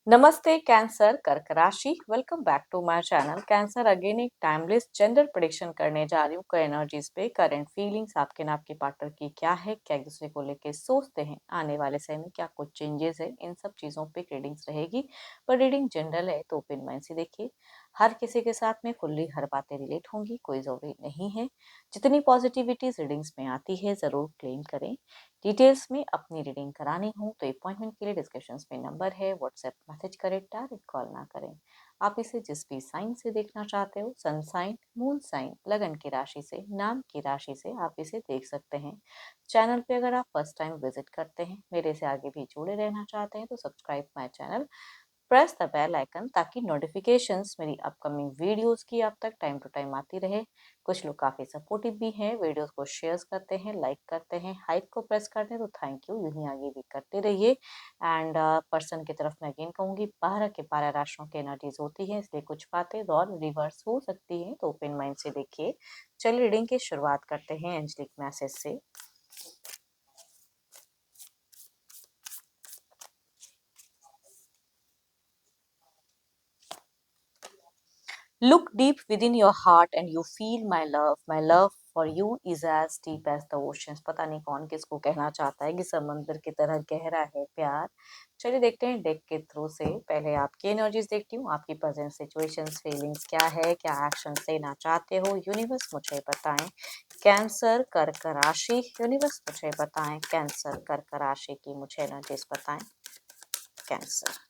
नमस्ते कैंसर कर्क राशि। Welcome back to my channel. Cancer again एक टाइमलेस जेंडर प्रेडिक्शन करने जा रही हूँ। एनर्जीज पे करंट फीलिंग्स आपके ना आपके पार्टनर की क्या है, क्या एक दूसरे को लेके सोचते हैं, आने वाले समय में क्या कुछ चेंजेस है, इन सब चीजों पे रीडिंग्स रहेगी। पर रीडिंग जनरल है तो ओपन माइंड से देखिए। हर किसी के साथ में फुल्ली हर बातें रिलेट होंगी, कोई जरूरी नहीं है। जितनी पॉजिटिविटी रीडिंग्स में आती है जरूर क्लेम करें। डिटेल्स में अपनी रीडिंग करानी हो तो अपॉइंटमेंट के लिए डिस्क्रिप्शन में नंबर है, व्हाट्सएप मैसेज करें, डायरेक्ट कॉल ना करें। आप इसे जिस भी साइन से देखना चाहते हो, सन साइन, मून साइन, लगन की राशि से, नाम की राशि से आप इसे देख सकते हैं। चैनल पे अगर आप फर्स्ट टाइम विजिट करते हैं, मेरे से आगे भी जुड़े रहना चाहते हैं तो subscribe my channel, press the bell icon ताकि नोटिफिकेशंस मेरी अपकमिंग वीडियोस की आप तक टाइम टू टाइम आती रहे। कुछ लोग काफ़ी सपोर्टिव भी हैं, वीडियोस को शेयर करते हैं, लाइक करते हैं, हाइप को प्रेस करते हैं, तो थैंक यू, यूं ही आगे भी करते रहिए। एंड पर्सन की तरफ मैं अगेन कहूँगी, 12 के 12 राशियों की एनर्जीज होती है, इसलिए कुछ बातें और रिवर्स हो सकती हैं, तो ओपन माइंड से देखिए। चलिए रीडिंग की शुरुआत करते हैं एंजलिक मैसेज से। Look deep within your heart and you feel my love. My love for you is as deep as the oceans. पता नहीं कौन किसको कहना चाहता है कि समंदर की तरह गहरा है प्यार। चलिए देखते हैं डेक के थ्रू से। पहले आपकी एनर्जीज देखती हूँ, आपकी प्रेजेंट सिचुएशंस, फीलिंग्स क्या है, क्या एक्शन लेना चाहते हो, यूनिवर्स मुझे बताएं। कैंसर कर्क राशि, यूनिवर्स मुझे बताएं। कैंसर कर्क राशि की मुझे एनर्जीज बताएं। कैंसर।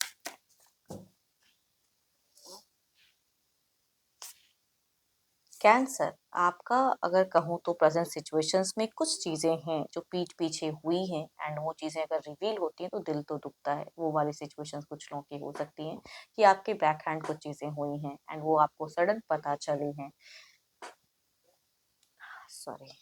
कैंसर, आपका अगर कहूँ तो प्रेजेंट सिचुएशंस में कुछ चीज़ें हैं जो पीठ पीछे हुई हैं, एंड वो चीज़ें अगर रिवील होती हैं तो दिल तो दुखता है। वो वाली सिचुएशंस कुछ लोगों की हो सकती हैं कि आपके बैक हैंड कुछ चीज़ें हुई हैं एंड वो आपको सडन पता चली हैं। सॉरी।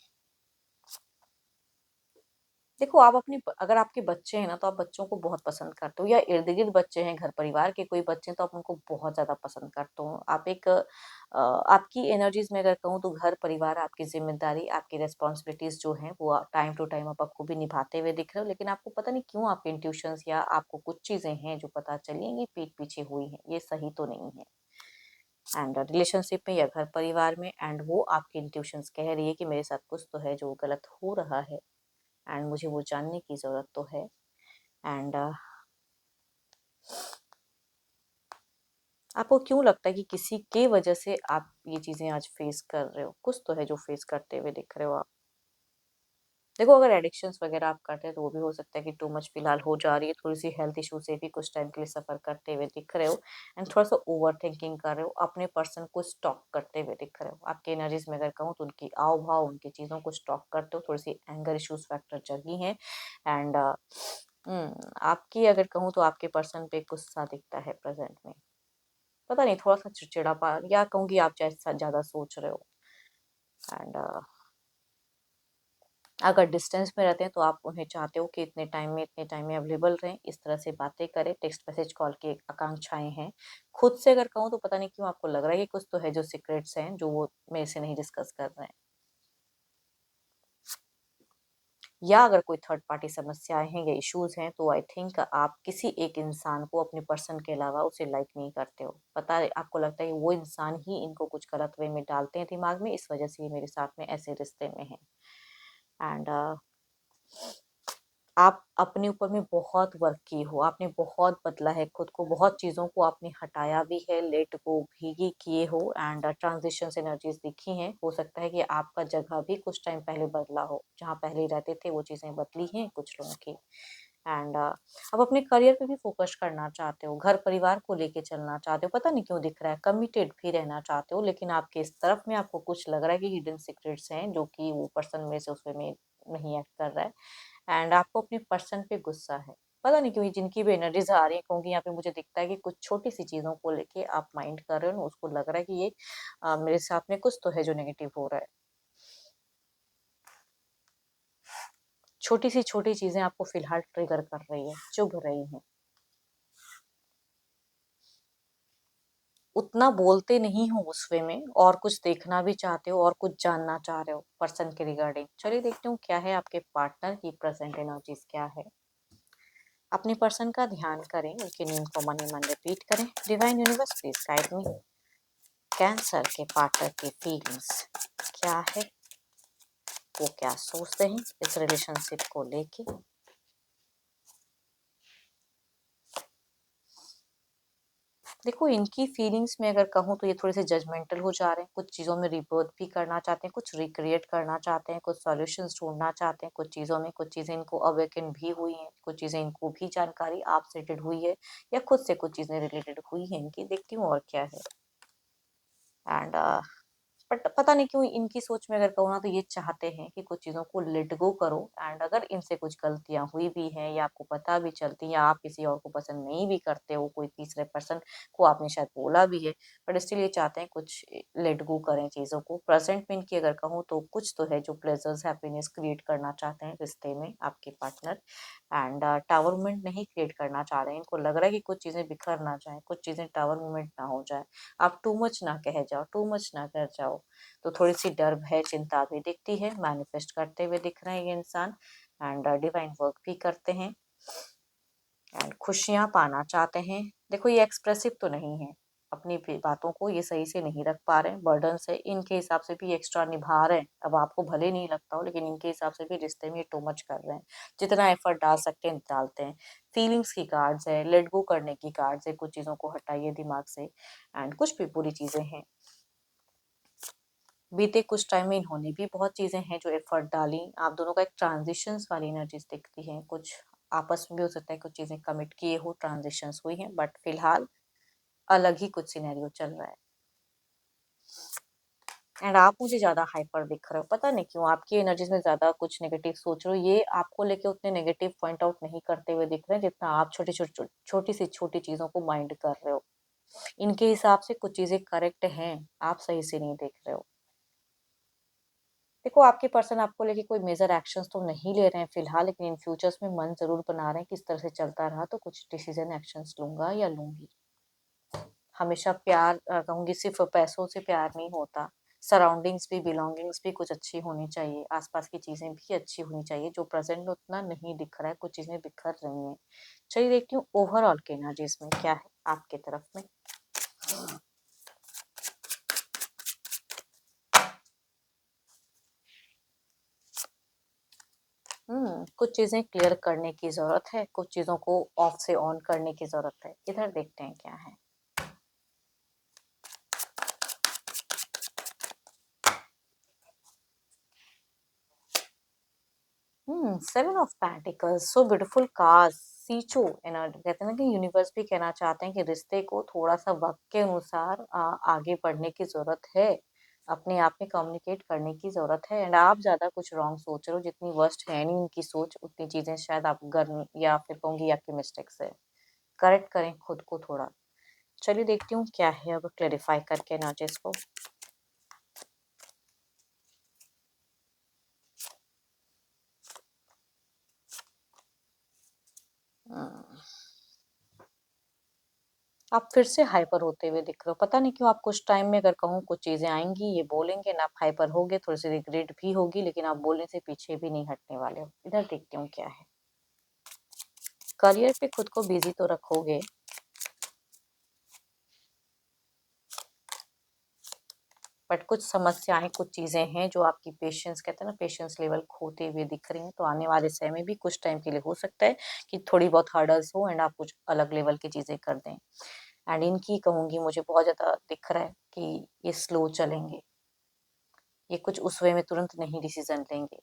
देखो, आप अपनी अगर आपके बच्चे हैं ना तो आप बच्चों को बहुत पसंद करते हो, या इर्द गिर्द बच्चे हैं, घर परिवार के कोई बच्चे हैं तो आप उनको बहुत ज्यादा पसंद करते हो। आप एक आपकी एनर्जीज में अगर कहूँ तो घर परिवार, आपकी जिम्मेदारी, आपकी रेस्पॉन्सिबिलिटीज जो हैं वो टाइम टू टाइम आप आपको भी निभाते हुए दिख रहे हो, लेकिन आपको पता नहीं क्यों आपके इंट्यूशंस या आपको कुछ चीजें हैं जो पता चली हैं, ये पीठ पीछे हुई हैं, ये सही तो नहीं है। एंड रिलेशनशिप में या घर परिवार में, एंड वो आपकी इंट्यूशंस कह रही है कि मेरे साथ कुछ तो है जो गलत हो रहा है एंड मुझे वो जानने की ज़रूरत तो है। एंड आपको क्यों लगता है कि किसी के वजह से आप ये चीज़ें आज फेस कर रहे हो? कुछ तो है जो फेस करते हुए दिख रहे हो आप। देखो, अगर एडिक्शंस वगैरह आप करते हैं तो वो भी हो सकता है कि टू मच फिलहाल हो जा रही है, थोड़ी-सी हेल्थ इश्यू से भी कुछ टाइम के लिए सफ़र करते हुए दिख रहे हो एंड थोड़ा-सा ओवरथिंकिंग कर रहे हो, अपने पर्सन को स्टॉक करते हुए दिख रहे हो। आपकी एनर्जीज़ में अगर कहूँ तो उनकी आव-भाव, उनकी चीज़ों को स्टॉक करते हो, थोड़ी-सी एंगर इश्यूज़ फैक्टर जगी हैं। एंड आपकी अगर कहूँ तो आपके पर्सन पे गुस्सा दिखता है प्रेज़ेंट में। पता नहीं, थोड़ा-सा चिड़चिड़ापन, या कहूँगी आप जैसा ज़्यादा सोच रहे हो। एंड अगर डिस्टेंस में रहते हैं तो आप उन्हें चाहते हो कि इतने टाइम में अवेलेबल रहें, इस तरह से बातें करें, टेक्स्ट मैसेज कॉल की आकांक्षाएं हैं। खुद से अगर कहूँ तो पता नहीं क्यों आपको लग रहा है कि कुछ तो है जो सीक्रेट्स हैं जो वो मेरे से नहीं डिस्कस कर रहे हैं। या अगर कोई थर्ड पार्टी समस्याएं हैं या इश्यूज हैं तो आई थिंक आप किसी एक इंसान को अपने पर्सन के अलावा उसे लाइक नहीं करते हो। पता है, आपको लगता है कि वो इंसान ही इनको कुछ गलत वे में डालते हैं दिमाग में, इस वजह से ये मेरे साथ में ऐसे रिश्ते में है। एंड आप अपने ऊपर में बहुत वर्क किए हो, आपने बहुत बदला है खुद को, बहुत चीज़ों को आपने हटाया भी है, लेट गो भी किए हो एंड ट्रांजिशंस एनर्जीज दिखी हैं। हो सकता है कि आपका जगह भी कुछ टाइम पहले बदला हो, जहाँ पहले रहते थे वो चीज़ें बदली हैं कुछ लोगों की। एंड अब अपने करियर पे भी फोकस करना चाहते हो, घर परिवार को लेके चलना चाहते हो, पता नहीं क्यों दिख रहा है कमिटेड भी रहना चाहते हो, लेकिन आपके इस तरफ में आपको कुछ लग रहा है कि हिडन सीक्रेट्स हैं जो कि वो पर्सन में से उसमें में नहीं एक्ट कर रहा है। एंड आपको अपने पर्सन पे गुस्सा है। पता नहीं क्यों ये जिनकी भी एनर्जीज आ रही है, क्योंकि यहाँ पे मुझे दिखता है कि कुछ छोटी सी चीज़ों को लेके आप माइंड कर रहे हो ना, उसको लग रहा है कि ये मेरे साथ में कुछ तो है जो नेगेटिव हो रहा है। छोटी सी छोटी चीज़ें आपको फिलहाल ट्रिगर कर रही है, चुभ रही हैं। उतना बोलते नहीं हो उस वे में, और कुछ देखना भी चाहते हो और कुछ जानना चाह रहे हो पर्सन के रिगार्डिंग। चलिए देखते हूँ क्या है आपके पार्टनर की प्रेजेंट एनर्जीज क्या है। अपने पर्सन का ध्यान करें, उनकी नींद को मन ही मन रिपीट करें। Divine universe please guide me. Cancer के पार्टनर की फीलिंग्स क्या है, वो क्या सोचते हैं इस रिलेशनशिप को लेके। देखो, इनकी फीलिंग्स में अगर कहूँ तो ये थोड़े से जजमेंटल हो जा रहे हैं, कुछ चीज़ों में रिबर्थ भी करना चाहते हैं, कुछ रिक्रिएट करना चाहते हैं, कुछ सॉल्यूशंस ढूंढना चाहते हैं, कुछ चीज़ों में कुछ चीज़ें इनको अवेकन भी हुई हैं, कुछ चीज़ें इनको भी जानकारी आपसे रिलेटेड हुई है या खुद से कुछ चीज़ें रिलेटेड हुई हैं इनकी। देखती हूँ और क्या है। एंड बट पता नहीं क्यों इनकी सोच में अगर कहूँ ना तो ये चाहते हैं कि कुछ चीज़ों को लेट गो करो। एंड अगर इनसे कुछ गलतियां हुई भी हैं या आपको पता भी चलती या आप किसी और को पसंद नहीं भी करते हो, कोई तीसरे पर्सन को आपने शायद बोला भी है, बट स्टिल ये चाहते हैं कुछ लेट गो करें चीज़ों को। प्रेजेंट में इनकी अगर कहूँ तो कुछ तो है जो प्लेजर्स हैप्पीनेस क्रिएट करना चाहते हैं रिश्ते में आपके पार्टनर। एंड टावर मूवमेंट नहीं क्रिएट करना चाह रहे हैं। इनको लग रहा है कि कुछ चीज़ें बिखर ना जाए, कुछ चीज़ें टावर मूवमेंट ना हो जाए, आप टू मच ना कह जाओ, टू मच ना कर जाओ। तो थोड़ी-सी डर, भय, चिंता भी दिखती है, मैनिफेस्ट करते हुए दिख रहे हैं ये इंसान। एंड डिवाइन वर्क भी करते हैं एंड खुशियाँ पाना चाहते हैं। देखो, ये एक्सप्रेसिव तो नहीं है, अपनी भी बातों को ये सही से नहीं रख पा रहे हैं, बर्डन से इनके हिसाब से भी एक्स्ट्रा निभा रहे हैं। अब आपको भले नहीं लगता हो लेकिन इनके हिसाब से भी रिश्ते में ये टू मच कर रहे हैं। जितना एफर्ट डाल सकते हैं डालते हैं। फीलिंग्स की कार्ड्स है, लेट गो करने की कार्ड्स है, कुछ चीज़ों को हटाइए दिमाग से। एंड कुछ भी बुरी चीज़ें हैं। बीते कुछ टाइम में इन्होंने भी बहुत चीज़ें हैं जो एफर्ट डाली। आप दोनों का एक ट्रांजिशंस वाली एनर्जीज दिखती हैं। कुछ आपस में भी हो सकता है, कुछ चीज़ें कमिट किए हो, ट्रांजिशंस हुई हैं, बट फिलहाल अलग ही कुछ सिनेरियो चल रहा है। एंड आप मुझे ज़्यादा हाइपर दिख रहे हो, पता नहीं क्यों आपकी एनर्जीज में ज़्यादा कुछ नेगेटिव सोच रहे हो। ये आपको लेके उतने नेगेटिव पॉइंट आउट नहीं करते हुए दिख रहे हैं जितना आप छोटी से छोटी चीज़ों को माइंड कर रहे हो। इनके हिसाब से कुछ चीज़ें करेक्ट हैं, आप सही से नहीं देख रहे हो। देखो, आपके पर्सन आपको लेके कोई मेजर एक्शंस तो नहीं ले रहे हैं फिलहाल, लेकिन इन फ्यूचर्स में मन जरूर बना रहे हैं कि इस तरह से चलता रहा तो कुछ डिसीजन एक्शंस लूंगा या लूंगी। हमेशा प्यार कहूंगी सिर्फ पैसों से प्यार नहीं होता। सराउंडिंग्स भी, बिलोंगिंग्स भी कुछ अच्छी होनी चाहिए, आसपास की चीजें भी अच्छी होनी चाहिए। जो प्रेजेंट में उतना नहीं दिख रहा है, कुछ चीजें बिखर रही हैं। चलिए देखती हूँ ओवरऑल के एनर्जीज में क्या है आपके तरफ में। कुछ चीजें क्लियर करने की जरूरत है, कुछ चीजों को ऑफ से ऑन करने की जरूरत है। इधर देखते हैं क्या है। Seven of pentacles, so beautiful cards. सीचो एनर्जी, कहते हैं ना कि यूनिवर्स भी कहना चाहते हैं कि रिश्ते को थोड़ा सा वक्त के अनुसार आगे बढ़ने की जरूरत है। अपने आप में कम्युनिकेट करने की जरूरत है। एंड आप ज्यादा कुछ रॉन्ग सोच रहे हो, जितनी वर्स्ट है नहीं इनकी सोच, उतनी चीजें शायद आप गर्म या फिर कहूंगी आपकी मिस्टेक्स है। करेक्ट करें खुद को थोड़ा। चलिए देखती हूँ क्या है अब क्लेरिफाई करके एनर्जीज को। हम्म, आप फिर से हाइपर होते हुए दिख रहे हो, पता नहीं क्यों। आप कुछ टाइम में अगर कहूँ कुछ चीजें आएंगी, ये बोलेंगे ना, आप हाइपर होगे, थोड़ी सी रिग्रेट भी होगी, लेकिन आप बोलने से पीछे भी नहीं हटने वाले हो। इधर देखती हूँ क्या है। करियर पे खुद को बिजी तो रखोगे, बट कुछ समस्याएं, कुछ चीजें हैं जो आपकी पेशेंस, कहते हैं ना, पेशेंस लेवल खोते हुए दिख रही हैं। तो आने वाले समय में भी कुछ टाइम के लिए हो सकता है कि थोड़ी बहुत हर्डल्स हो एंड आप कुछ अलग लेवल की चीजें कर दें। एंड इनकी कहूंगी मुझे बहुत ज्यादा दिख रहा है कि ये स्लो चलेंगे, ये कुछ उस वे में तुरंत नहीं डिसीजन लेंगे,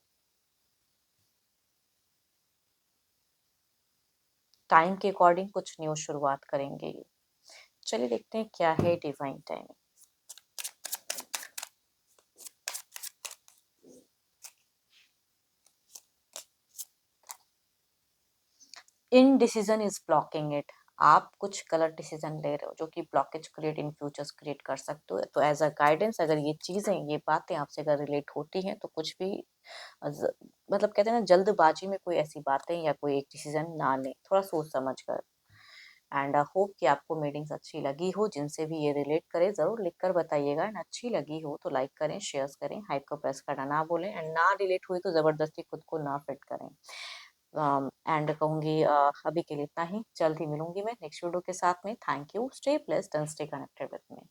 टाइम के अकॉर्डिंग कुछ न्यू शुरुआत करेंगे ये। चलिए देखते हैं क्या है divine timing. Indecision is blocking it. आप कुछ गलत डिसीजन ले रहे हो जो कि blockage create in futures create कर सकते हो। तो एज अ गाइडेंस, अगर ये चीजें, ये बातें आपसे अगर रिलेट होती हैं तो कुछ भी ज- मतलब कहते हैं ना, जल्दबाजी में कोई ऐसी बातें या कोई एक डिसीजन ना लें, थोड़ा सोच समझ कर। एंड होप कि आपको मीटिंग्स अच्छी लगी हो, जिनसे भी ये रिलेट करे जरूर लिख कर बताइएगा। एंड अच्छी लगी हो तो लाइक करें, शेयर करें, हाइप को प्रेस करना ना भूलें। एंड ना रिलेट हुई तो जबरदस्ती खुद को ना फिट करें। एंड कहूँगी अभी के लिए इतना ही। जल्द ही मिलूंगी मैं नेक्स्ट वीडियो के साथ में। Thank you, stay blessed and stay connected with me.